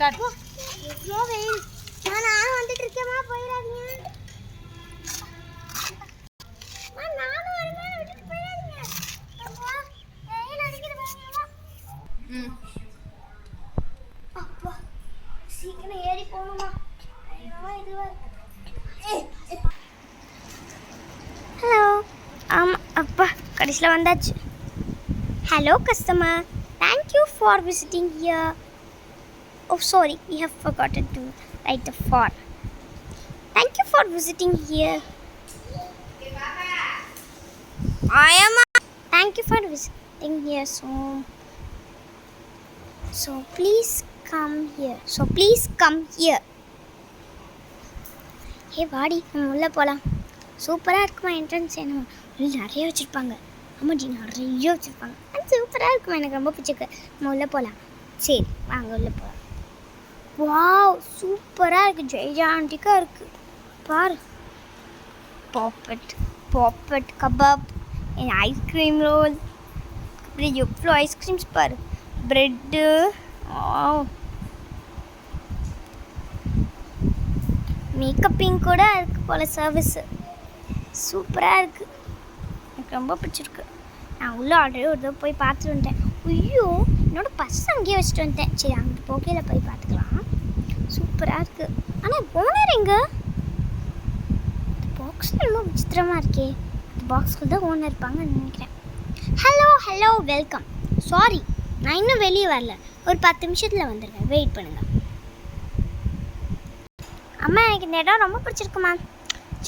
Start. எவ்வளோ வெயில். நானும் வந்துட்டு இருக்கேம்மா, போயிடாதீங்க. நானும் வரேன், விட்டுட்டு போயிடாதீங்க. அப்பா வெயில் அடிக்கிற பாருங்கம்மா. அப்பா சீக்கிரம் ஏறி போகணுமா? இதுவா ஹலோ. ஆமாம் அப்பா கடைசியில் வந்தாச்சு. Hello customer, thank you for visiting here. Oh sorry, we have forgotten to write the for. Thank you for visiting here. I am. Thank you for visiting here. So please come here. Hey வாடி, நம்ம உள்ளே போகலாம். சூப்பராக இருக்குமா entrance? என்ன உள்ள நிறைய வச்சுருப்பாங்க. ஆமாடி நிறைய வச்சுருப்பாங்க. அது சூப்பராக இருக்குமா, எனக்கு ரொம்ப பிடிச்சிருக்கு. நம்ம உள்ளே போகலாம். சரி வாங்க உள்ளே போகலாம். வாவ் சூப்பராக இருக்குது, ஜெய்ஜாண்டிக்காக இருக்குது. பாரு, பாப்பட் கபாப், ஐஸ்கிரீம் ரோல், அப்படி எவ்வளோ ஐஸ்கிரீம்ஸ் பாரு, ப்ரெட்டு. மேக்கப்பிங் கூட இருக்குது போல் சர்வீஸு. சூப்பராக இருக்குது, எனக்கு ரொம்ப பிடிச்சிருக்கு. நான் உள்ளே ஆல்ரெடி ஒரு தடவை போய் பார்த்துட்டு வந்துட்டேன். ஐயோ என்னோடய பர்ஸ் அங்கேயே வச்சுட்டு வந்துட்டேன். சரி அங்கே போகையில் போய் பார்த்துக்கலாம். சூப்பராக இருக்குது. ஆனால் ஓனர் எங்கே? பாக்ஸ் ரொம்ப விசித்திரமாக இருக்கே. அந்த பாக்ஸ்க்கு தான் ஓனர் இருப்பாங்கன்னு நினைக்கிறேன். Hello welcome. சாரி நான் இன்னும் வெளியே வரல, ஒரு 10 நிமிஷத்தில் வந்துடுவேன், வெயிட் பண்ணுங்கள். அம்மா எனக்கு இந்த இடம் ரொம்ப பிடிச்சிருக்கு மேம்.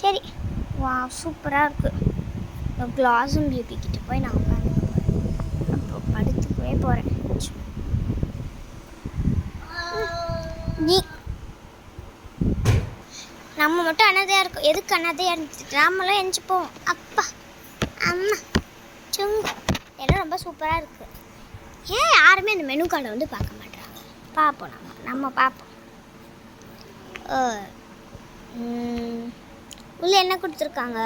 சரி வா சூப்பராக இருக்குது. இந்த கிளாஸும் பியூட்டி கிட்ட போய் நான் உட்காந்து அப்போ படுத்துக்கவே போகிறேன். நீ நம்ம மட்டும் அனாதையாக இருக்கும். எதுக்கு அனாதையாக இருந்துச்சு? நாமெல்லாம் எஞ்சிப்போம். அப்பா அம்மா சுங்கு எல்லாம் ரொம்ப சூப்பராக இருக்குது. ஏன் யாருமே அந்த மெனு கார்டை வந்து பார்க்க மாட்டாங்க? பார்ப்போம், நம்ம பார்ப்போம். உள்ளே என்ன கொடுத்துருக்காங்க?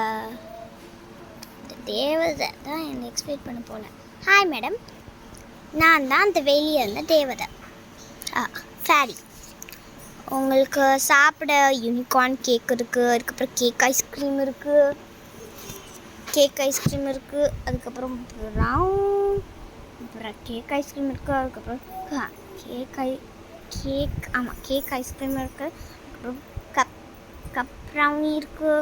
தேவதை தான் என்னை எக்ஸ்பெக்ட் பண்ண போல. ஹாய் மேடம், நான் தான் அந்த வெளியே இருந்த தேவதை. ஃபேரி. உங்களுக்கு சாப்பிட யூனிகார்ன் கேக் இருக்குது, அதுக்கப்புறம் கேக் ஐஸ்கிரீம் இருக்குது, அதுக்கப்புறம் கேக் ஐஸ்கிரீம் இருக்குது, அதுக்கப்புறம் கேக் ஐஸ்கிரீம் இருக்குது, அதுக்கப்புறம் கப் ப்ரௌனி இருக்குது,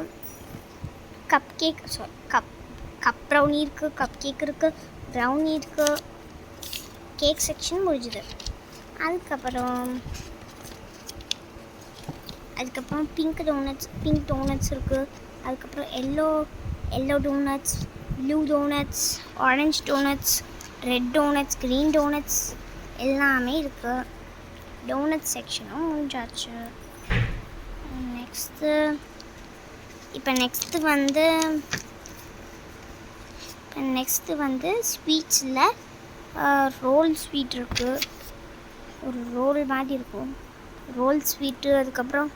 கப் ப்ரௌனி இருக்குது, கப் கேக் இருக்குது, ப்ரௌனி இருக்குது. கேக் செக்ஷன் முடிஞ்சுது. அதுக்கப்புறம் பிங்க் டோனட்ஸ் இருக்குது. அதுக்கப்புறம் yellow doughnuts, blue doughnuts, orange doughnuts, red doughnuts, green doughnuts எல்லாமே இருக்குது. டோனட் செக்ஷனும் முடிஞ்சாச்சு. நெக்ஸ்ட்டு வந்து ஸ்வீட்ஸில் ரோல் ஸ்வீட் இருக்குது. ஒரு ரோல் மாதிரி இருக்கும், ரோல் ஸ்வீட்டு. அதுக்கப்புறம்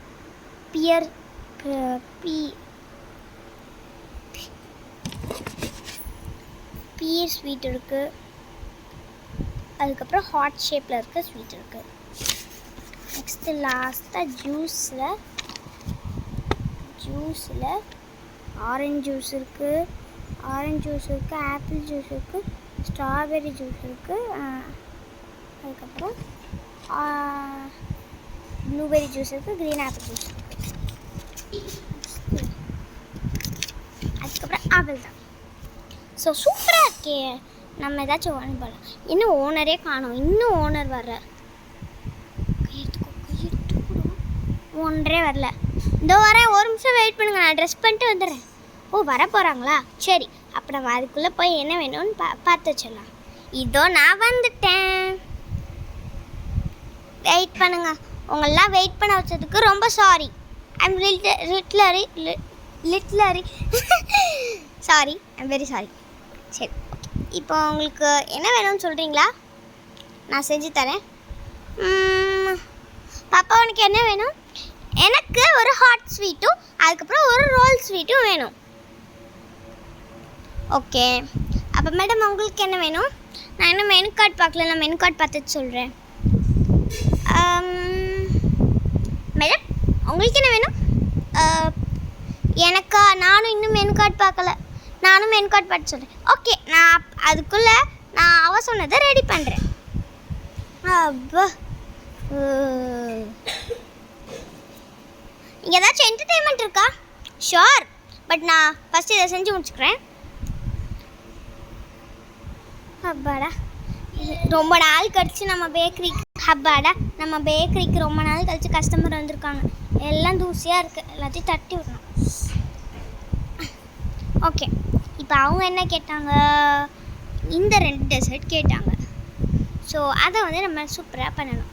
பியர் ஸ்வீட் இருக்குது. அதுக்கப்புறம் ஹாட் ஷேப்பில் இருக்க ஸ்வீட் இருக்குது. நெக்ஸ்ட்டு லாஸ்ட்டாக ஜூஸில் ஆரஞ்ச் ஜூஸ் இருக்குது, ஆப்பிள் ஜூஸ் இருக்குது, ஸ்ட்ராபெர்ரி ஜூஸ் இருக்குது, அதுக்கப்புறம் ப்ளூபெர்ரி ஜூஸ் இருக்குது, க்ரீன் ஆப்பிள் ஜூஸ் இருக்குது. அதுக்கப்புறம் ஆப்பிள் தான். ஸோ சூப்பராக இருக்கே. நம்ம ஏதாச்சும் ஓனர் பண்ணலாம். இன்னும் ஓனரே காணோம், இன்னும் ஓனர் வர்ற. ஓனரே வரல. இதோ வரேன், ஒரு நிமிஷம் வெயிட் பண்ணுங்கள், நான் ட்ரெஸ் பண்ணிட்டு வந்துடுறேன். ஓ வர போகிறாங்களா? சரி அப்போ நம்ம அதுக்குள்ளே போய் என்ன வேணும்னு பார்த்து வச்சிடலாம். இதோ நான் வந்துட்டேன், வெயிட் பண்ணுங்க. உங்களெலாம் வெயிட் பண்ண வச்சதுக்கு ரொம்ப சாரி. I'm very sorry. சரி இப்போ உங்களுக்கு என்ன வேணும்னு சொல்கிறீங்களா? நான் செஞ்சு தரேன். பாப்பா உனக்கு என்ன வேணும்? எனக்கு ஒரு ஹாட் ஸ்வீட்டும் அதுக்கப்புறம் ஒரு ரோல் ஸ்வீட்டும் வேணும். ஓகே அப்போ மேடம் உங்களுக்கு என்ன வேணும்? நான் இன்னும் மெனு கார்டு பார்க்கல, நான் மெனு கார்டு பார்த்துட்டு சொல்கிறேன். உங்களுக்கு என்ன வேணும்? எனக்கா? நானும் இன்னும் மெனு கார்டு பார்க்கல. நானும் மெனு கார்டு பார்த்து சொல்கிறேன். ஓகே, நான் அதுக்குள்ளே நான் அவ சொன்னதை ரெடி பண்ணுறேன். அப்பா, இங்கே ஏதாச்சும் என்டர்டெயின்மெண்ட் இருக்கா? ஷோர், பட் நான் ஃபஸ்ட்டு இதை செஞ்சு முடிச்சுக்கிறேன். அப்பாடா, ரொம்ப நாள் கழிச்சு நம்ம பேக்கரிக்கு ரொம்ப நாள் கழிச்சு கஸ்டமர் வந்திருக்காங்க. எல்லாம் தூசியாக இருக்குது, எல்லாத்தையும் தட்டி விடணும். ஓகே, இப்போ அவங்க என்ன கேட்டாங்க? இந்த 2 டெசர்ட் கேட்டாங்க. ஸோ அதை வந்து நம்ம சூப்பராக பண்ணணும்.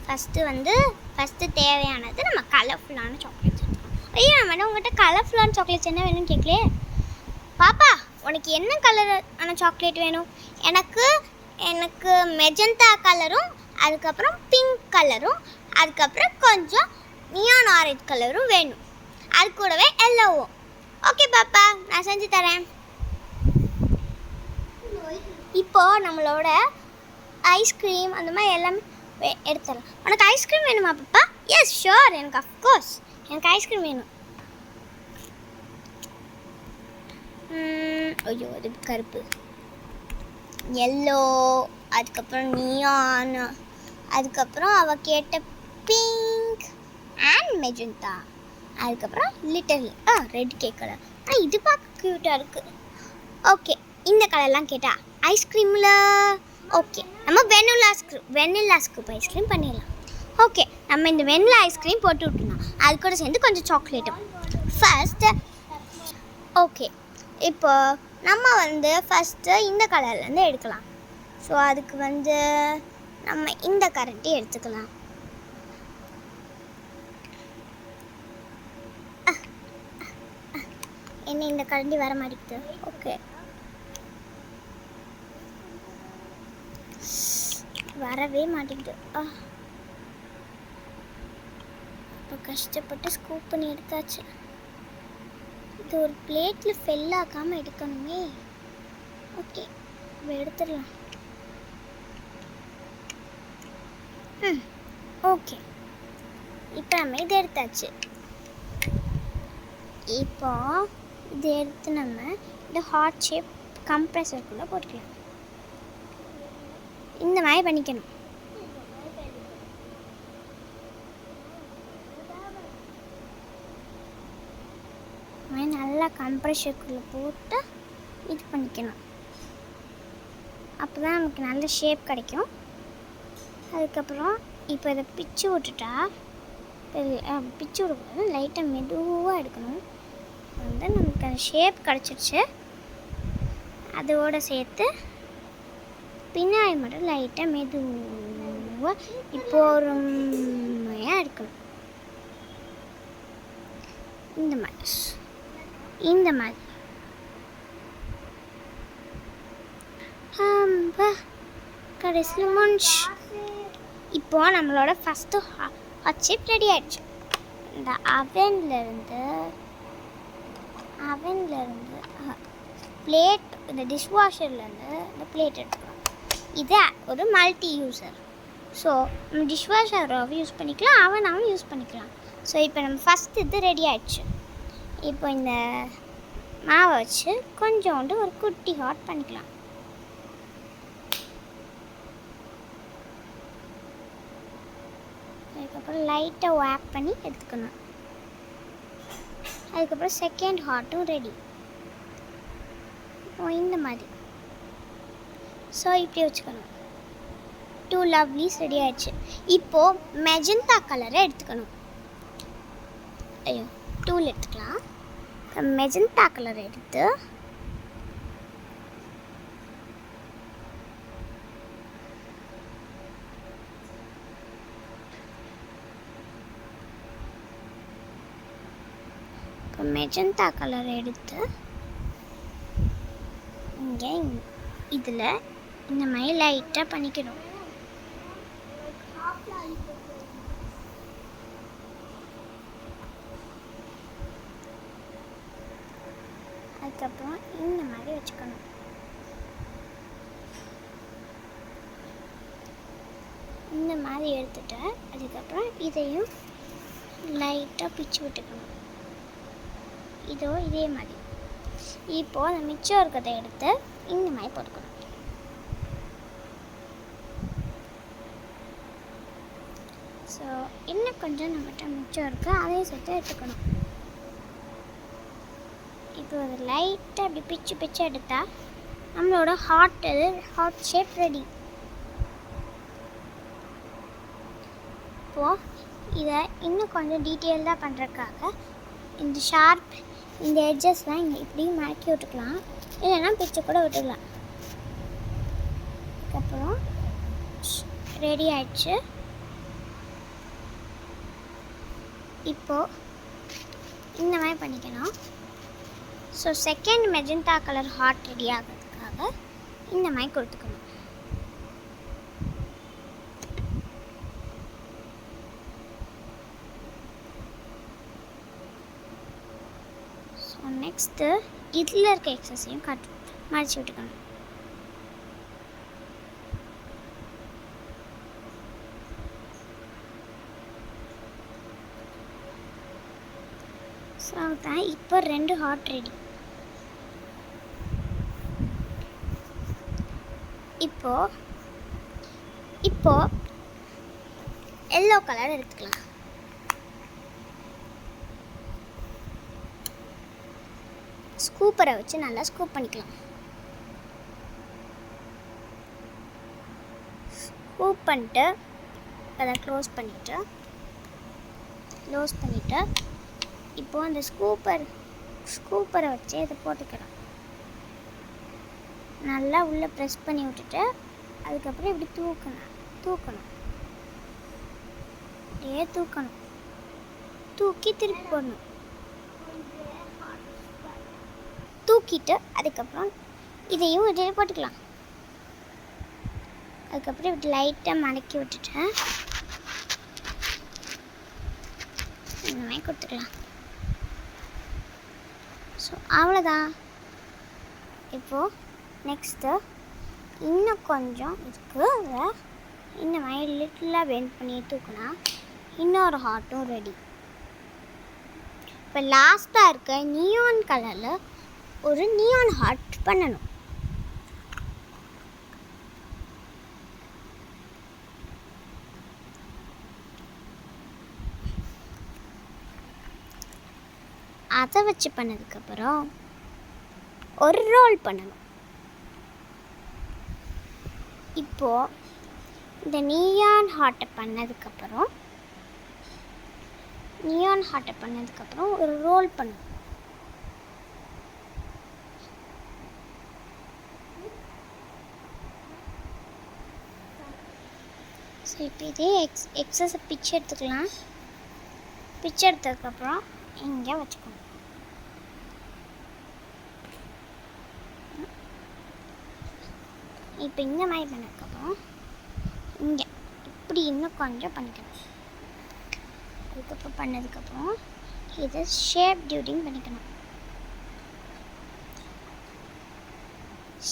ஃபஸ்ட்டு தேவையானது நம்ம கலர்ஃபுல்லான சாக்லேட்ஸ் எடுத்துக்கணும். ஐயோ, நம்ம உங்கள்கிட்ட கலர்ஃபுல்லான சாக்லேட்ஸ் என்ன வேணும்னு கேட்கலையே. பாப்பா, உனக்கு என்ன கலரான சாக்லேட் வேணும்? எனக்கு மெஜந்தா கலரும், அதுக்கப்புறம் பிங்க் கலரும், அதுக்கப்புறம் கொஞ்சம் நியான் ஆரஞ்சு கலரும் வேணும். அது கூடவே எல்லோவும். ஓகே பாப்பா, நான் செஞ்சு தரேன். இப்போது நம்மளோட ஐஸ்கிரீம் அந்த மாதிரி எல்லாமே எடுத்துடலாம். உனக்கு ஐஸ்கிரீம் வேணுமா பாப்பா? எஸ் ஷோர், எனக்கு அஃப்கோர்ஸ் எனக்கு ஐஸ்கிரீம் வேணும். ஐயோ, அது கருப்பு, எல்லோ, அதுக்கப்புறம் நியான், அதுக்கப்புறம் அவ கேட்ட பிங்க் அண்ட் மெஜந்தா, அதுக்கப்புறம் லிட்டில் ரெட் கேக் கலர். இது பார்க்க க்யூட்டாக இருக்குது. ஓகே, இந்த கலர்லாம் கேட்டா ஐஸ்கிரீமில் ஓகே, நம்ம வெண்ணிலா ஸ்கூப் ஐஸ்கிரீம் பண்ணிடலாம். ஓகே, நம்ம இந்த வெண்ணிலா ஐஸ்கிரீம் போட்டு விட்டுலாம். அது கூட சேர்ந்து கொஞ்சம் சாக்லேட்டும் ஃபர்ஸ்ட்டு. ஓகே, இப்போ நம்ம வந்து ஃபஸ்ட்டு இந்த கலர்லேருந்து எடுக்கலாம். ஸோ அதுக்கு வந்து நம்ம இந்த கரண்டி எடுத்துக்கலாம். என்ன இந்த கரண்டி வர மாட்டேங்குது? ஓகே, வரவே மாட்டேங்குது. இப்போ கஷ்டப்பட்டு ஸ்கூப் பண்ணி எடுத்தாச்சு. இது ஒரு பிளேட்டில் ஃபெல் ஆக்காமல் எடுக்கணுமே. ஓகே, இப்போ எடுத்துடலாம். ஓகே, இப்போ நம்ம இதை எடுத்தாச்சு. இப்போ இதை எடுத்து நம்ம இந்த ஹார்ட் ஷேப் கம்ப்ரெஸருக்குள்ளே போட்டுக்கலாம். இந்த மாதிரி பண்ணிக்கணும். நல்லா கம்ப்ரெஷருக்குள்ளே போட்டு இது பண்ணிக்கணும். அப்போ தான் நமக்கு நல்ல ஷேப் கிடைக்கும். அதுக்கப்புறம் இப்போ இதை பிச்சு விட்டுட்டா, பிச்சு விடக்கூடாது, லைட்டாக மெதுவாக எடுக்கணும். வந்து நமக்கு அந்த ஷேப் கிடச்சிடுச்சு. அதோடு சேர்த்து பின்னாடி மட்டும் லைட்டாக மெதுவாக இப்போ பொறுமையாக எடுக்கணும். இந்த மாதிரி கடைசியில் முடிஞ்சு. இப்போது நம்மளோட ஃபஸ்ட்டு ஹாட் ஷேப் ரெடி ஆகிடுச்சு. இந்த அவன்லேருந்து பிளேட், இந்த டிஷ்வாஷர்லேருந்து இந்த பிளேட் எடுத்துக்கலாம். இது ஒரு மல்டி யூஸர். ஸோ நம்ம டிஷ்வாஷராகவும் யூஸ் பண்ணிக்கலாம், அவனாகவும் யூஸ் பண்ணிக்கலாம். ஸோ இப்போ நம்ம ஃபஸ்ட்டு இது ரெடி ஆகிடுச்சு. இப்போ இந்த மாவை வச்சு கொஞ்சோண்டு ஒரு குட்டி ஹாட் பண்ணிக்கலாம். அதுக்கப்புறம் லைட்டாக வேப் பண்ணி எடுத்துக்கணும். அதுக்கப்புறம் செகண்ட் ஹாட்டும் ரெடி. இந்த மாதிரி ஸோ இப்படி வச்சுக்கணும். 2 லவ்லிஸ் ரெடி ஆகிடுச்சு. இப்போது மெஜந்தா கலரை எடுத்துக்கணும். டூல் எடுத்துக்கலாம். மெஜந்தா கலர் எடுத்து இங்கே இதில் இந்த மாதிரி லைட்டாக பண்ணிக்கணும். அதுக்கப்புறம் இந்த மாதிரி வச்சுக்கணும். இந்த மாதிரி எடுத்துட்டு அதுக்கப்புறம் இதையும் லைட்டாக பிச்சு விட்டுக்கணும். இதே மாதிரி. இப்போது அந்த மிச்சம் இருக்கிறத எடுத்து இந்த மாதிரி போட்டுக்கணும். ஸோ இன்னும் கொஞ்சம் நம்மகிட்ட மிச்சம் இருக்குது, அதையும் சேர்த்து எடுத்துக்கணும். இப்போ அது லைட்டாக அப்படி பிச்சு எடுத்தால் நம்மளோட ஹார்ட் ஷேப் ரெடி. இப்போது இதை இன்னும் கொஞ்சம் டீட்டெயில்டாக பண்ணுறதுக்காக இந்த எட்ஜஸ்லாம் இங்கே இப்படி மடக்கி விட்டுக்கலாம், இல்லைன்னா பிச்சு கூட விட்டுக்கலாம். அதுக்கப்புறம் ரெடி ஆயிடுச்சு. இப்போது இந்த மாதிரி பண்ணிக்கணும். So second magenta colour heart ready ஆகிறதுக்காக இந்த மாதிரி கொடுத்துக்கணும். ஸோ நெக்ஸ்ட்டு இதில் இருக்க எக்ஸஸையும் மடிச்சு விட்டுக்கணும். ஸோ தான் இப்போ 2 ஹார்ட் ரெடி. இப்போ எல்லோ கலர் எடுத்துக்கலாம். ஸ்கூப்பரை வச்சு நல்லா ஸ்கூப் பண்ணிக்கலாம். ஸ்கூப் பண்ணிட்டு அதை க்ளோஸ் பண்ணிவிட்டு இப்போது அந்த ஸ்கூப்பரை வச்சு இதை போட்டுக்கலாம். நல்லா உள்ளே ப்ரெஸ் பண்ணி விட்டுட்டு அதுக்கப்புறம் இப்படி தூக்கணும். அப்படியே தூக்கி திருப்பி போடணும். தூக்கிட்டு அதுக்கப்புறம் இதையும் இதில் போட்டுக்கலாம். அதுக்கப்புறம் இப்படி லைட்டாக மடக்கி விட்டுட்டேன் இந்த மாதிரி கொடுத்துக்கலாம். ஸோ அவ்வளோதான். இப்போது நெக்ஸ்ட்டு இன்னும் கொஞ்சம் இருக்குது, அதை இந்த மாதிரி லிட்டிலாக பெண்ட் பண்ணி தூக்குனா இன்னொரு ஹார்ட்டும் ரெடி. இப்போ லாஸ்ட்டாக இருக்க நியான் கலரில் ஒரு நியான் ஹார்ட் பண்ணணும். அதை வச்சு பண்ணதுக்கப்புறம் ஒரு ரோல் பண்ணணும். இப்போது இந்த நியான் ஹார்ட்டை பண்ணதுக்கப்புறம் ஒரு ரோல் பண்ணணும். ஸோ இப்போ இதே எக்ஸஸை பிச்சு எடுத்துக்கலாம். பிச்சு எடுத்ததுக்கப்புறம் இங்கே வச்சுக்கணும். இப்போ இந்த மாதிரி பண்ணதுக்கப்புறம் இங்கே இப்படி இன்னும் கொஞ்சம் பண்ணிக்கணும். அதுக்கப்புறம் பண்ணதுக்கப்புறம் இதை ஷேப் டியூட்டிங் பண்ணிக்கணும்.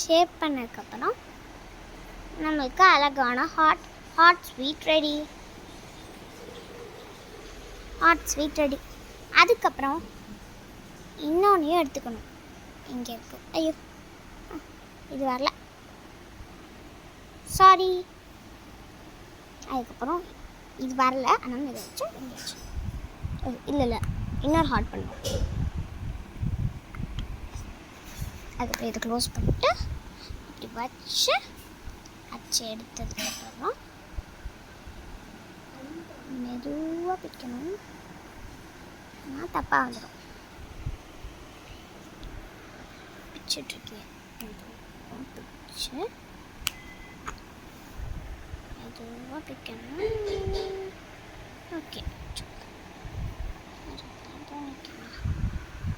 ஷேப் பண்ணதுக்கப்புறம் நம்மளுக்கு அழகான ஹாட் ஸ்வீட் ரெடி. அதுக்கப்புறம் இன்னொன்றையும் எடுத்துக்கணும். இங்கே இருக்குது. ஐயோ இது வரல, சாரி. அதுக்கப்புறம் இது வரல, ஆனால் இதை வச்சு இல்லை இன்னொரு ஹார்ட் பண்ணுவோம். அதுக்கப்புறம் இதை க்ளோஸ் பண்ணிட்டு இப்படி வச்சு எடுத்ததுக்கப்புறம் மெதுவாக பிக்கணும். ஆனால் தப்பாக வந்துடும். பிச்சுட்ருக்கேன். பிச்சு மெதுவாக பிக்கணும். ஓகே,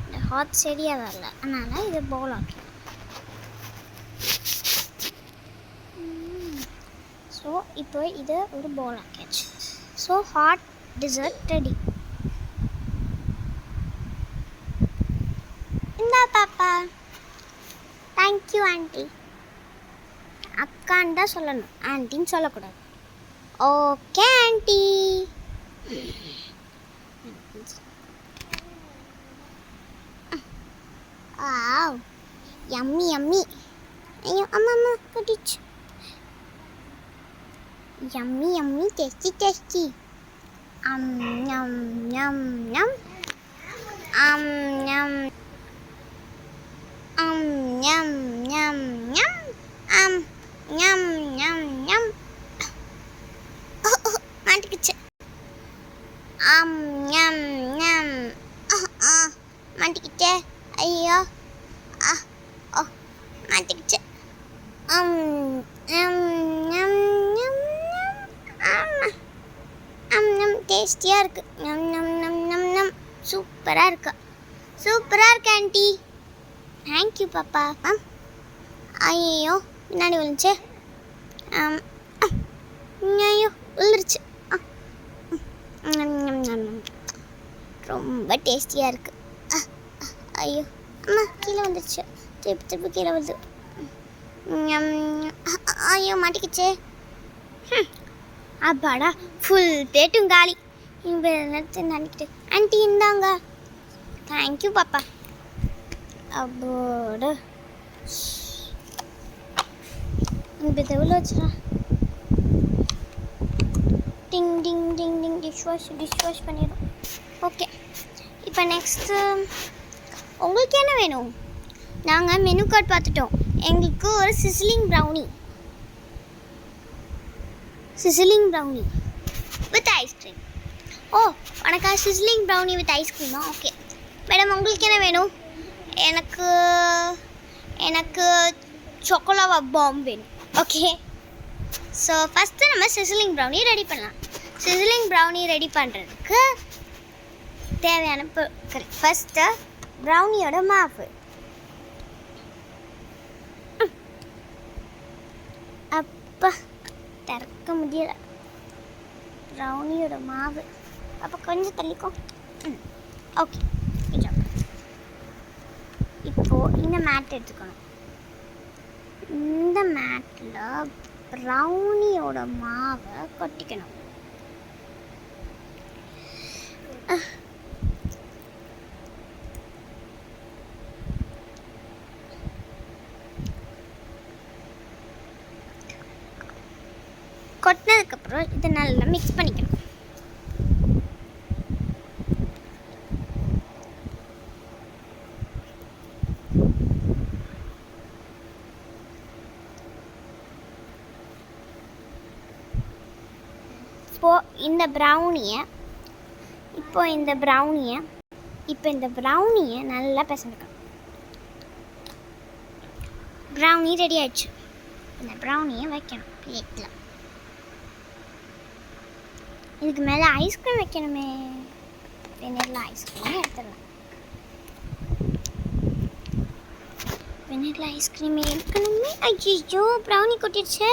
இந்த ஹாட் சரியாக வரல, அதனால் இதை பவுல் ஆக்கலாம். ஸோ இப்போ இதை ஒரு பவுல் ஆக்கியாச்சு. So hot dessert ready. இந்தா பாப்பா. Thank you aunty. அக்கான்னு தான் சொல்லணும், ஆண்டின்னு சொல்லக்கூடாது. Okay aunty. Wow yummy yummy. ஐயோ அம்மா அம்மா கட்டிச்சு. Yummy yummy tasty tasty. ஞம் ஞம் ஞம். ஞம் ஞம் ஞம் ஞம். ஞம் ஞம் ஞம். மாட்டிக்கிச்சு. ஞம் ஞம். மாட்டிக்கிச்சே. ஐயோ ஓ மாட்டிக்கிச்சு. டேஸ்டியாக இருக்குது. நம் நம் நம் நம் நம். சூப்பராக இருக்கு. சூப்பராக இருக்கு ஆண்டி. தேங்க்யூ பாப்பா. ஐயோ பின்னாடி விழுந்துச்சு. ஐயோ விழுந்துருச்சு. ரொம்ப டேஸ்டியாக இருக்குது. ஐயோ அம்மா கீழே வந்துடுச்சு. திருப்பி திருப்பி கீழே வருது. ஐயோ மாட்டிக்கிச்சே. அப்பாடா ஃபுல் பிளேட்டும் காலி. இங்கே நினைக்கிட்டு ஆண்டி இந்தாங்க. தேங்க்யூ பாப்பா. அப்போட இப்போ எவ்வளோ வச்சுடா. டிங் டிங் டிங் டிங். டிஷ்வாஷ் பண்ணிடும். ஓகே இப்போ நெக்ஸ்ட்டு உங்களுக்கு என்ன வேணும்? நாங்கள் மெனு கார்டு பார்த்துட்டோம். எங்களுக்கு ஒரு சிசிலிங் ப்ரௌனி வித் ஐஸ்கிரீம். ஓ உனக்கா சிசிலிங் ப்ரௌனி வித் ஐஸ்கிரீமா? ஓகே மேடம் உங்களுக்கு என்ன வேணும்? எனக்கு சாக்கோலாவா பாம் வேணும். ஓகே ஸோ ஃபஸ்ட்டு நம்ம சிசிலிங் ப்ரௌனி ரெடி பண்ணலாம். சிசிலிங் ப்ரௌனி ரெடி பண்ணுறதுக்கு தேவையான பொருட்கள். ஃபஸ்ட்டு ப்ரௌனியோட மாவு. அப்பா திறக்க முடியலை. ப்ரௌனியோட மாவு அப்போ கொஞ்சம் தள்ளிக்கும். ஓகே இப்போது இந்த மேட் எடுத்துக்கணும். இந்த மேட்டில் ப்ரௌனியோட மாவை கொட்டிக்கணும். கொட்டினதுக்கப்புறம் இதை நல்லா மிக்ஸ் பண்ணிக்கணும். இந்த ப்ரௌனியை நல்லா பிசைஞ்சுக்கணும். ப்ரௌனி ரெடி ஆயிடுச்சு. இந்த ப்ரௌனியை வைக்கணும் பிளேட்டில். இதுக்கு மேலே ஐஸ்கிரீம் வைக்கணுமே. வெனிலா ஐஸ்கிரீம் எடுத்துடலாம். வெனிலா ஐஸ்கிரீம் எடுக்கணுமே. ஐயோ ப்ரௌனி கொட்டிடுச்சு.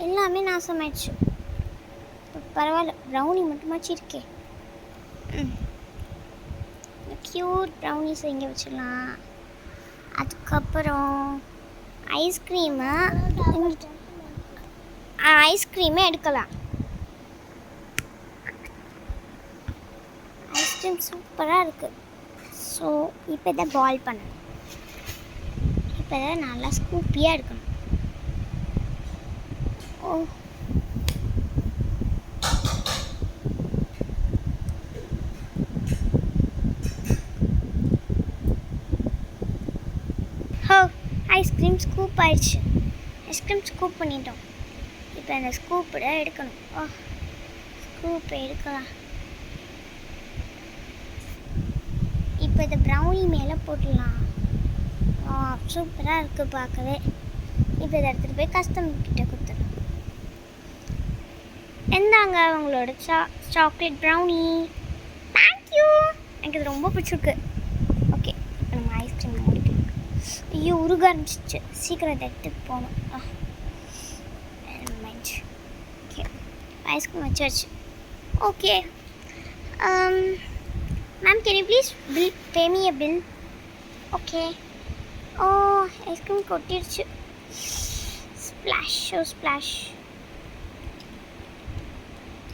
எல்லாமே நாசமாயிடுச்சு. பரவாயில்ல ப்ரௌனி மட்டுமாச்சு இருக்கே. க்யூட் ப்ரௌனிஸ் இங்கே வச்சிடலாம். அதுக்கப்புறம் ஐஸ்கிரீமை எடுக்கலாம். ஐஸ்கிரீம் சூப்பராக இருக்குது. ஸோ இப்போ இதை பாயில் பண்ணணும். இப்போ இதை நல்லா ஸ்கூப்பியாக எடுக்கணும். ஓ ஐஸ்கிரீம் ஸ்கூப் ஆயிடுச்சு. ஐஸ்கிரீம் ஸ்கூப் பண்ணிட்டோம். இப்போ அந்த ஸ்கூப்பை எடுக்கணும். ஸ்கூப்பை எடுக்கலாம். இப்போ இதை ப்ரௌனி மேலே போட்டுடலாம். சூப்பராக இருக்குது பார்க்கவே. இப்போ இதை எடுத்துகிட்டு போய் கஸ்டமர்கிட்ட கொடுத்துடலாம். எந்தாங்க அவங்களோட சாக்லேட் ப்ரௌனி. தேங்க்யூ. எனக்கு இது ரொம்ப பிடிச்சிருக்கு. ஓகே இப்போ நம்ம ஐஸ்கிரீம் முடிக்கலாம். ஐயோ உருக ஆரம்பிச்சிச்சு. சீக்கிரம் இதை எடுத்துகிட்டு போகணும். ஓகே ஐஸ்கிரீம் வச்சாச்சு. Okay ma'am can you please pay me a bill? Okay. Oh ice cream கொட்டிடுச்சு. Splash splash.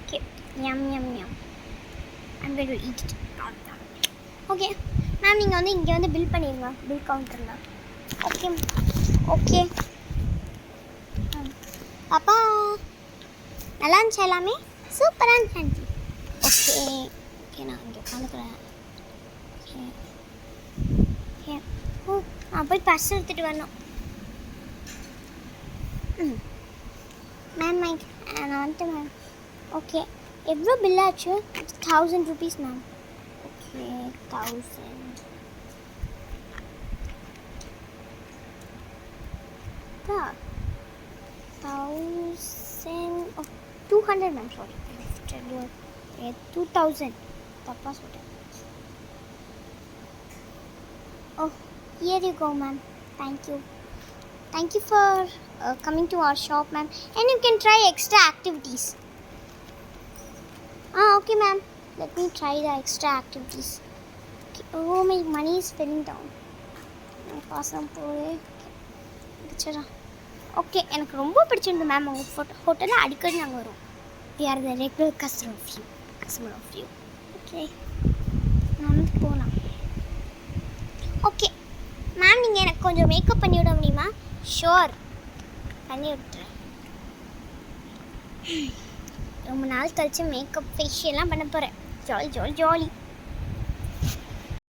Okay yum yum yum. I'm going to eat it. Okay ma'am, நீங்கள் வந்து இங்கே வந்து பில் பண்ணிடுங்க, பில் கவுண்டரில். Okay okay. அப்பா நல்லா இருந்துச்சு எல்லாமே? சூப்பராக இருந்துச்சு ஆண்டி. ஓகே ஓகே, நான் இங்கே உட்காந்துக்கிறேன். Okay okay. ஓ, நான் போய் பர்ஸ் எடுத்துகிட்டு வரணும். மேம் நான் வந்துட்டேன் மேம். ஓகே, எவ்வளோ பில் ஆச்சு? 1000 rupees மேம். ஓகே 1000. அப்பா 1000. ஓ 200 மேம், சாரி 2000 தப்பாக சொல்லிட்டேன். Oh here you go ma'am. Thank you for coming to our shop ma'am, and you can try extra activities. Okay ma'am, let me try the extra activities. Okay. Oh, my money is filling down. பாசம் போய் வச்சுறேன். Okay, எனக்கு ரொம்ப பிடிச்சிருந்து ma'am. உங்கள் ஹோட்டலில் அடிக்கடி நாங்கள் வரோம். we are the regular customer of you. Okay, நான் வந்து போகலாம். ஓகே மேம், நீங்கள் எனக்கு கொஞ்சம் மேக்கப் பண்ணி விட முடியுமா? ஷோர், பண்ணி விட்டுறேன். ரொம்ப நாள் கழிச்சு மேக்கப் ஃபேஷியல்லாம் பண்ண போகிறேன். ஜாலி.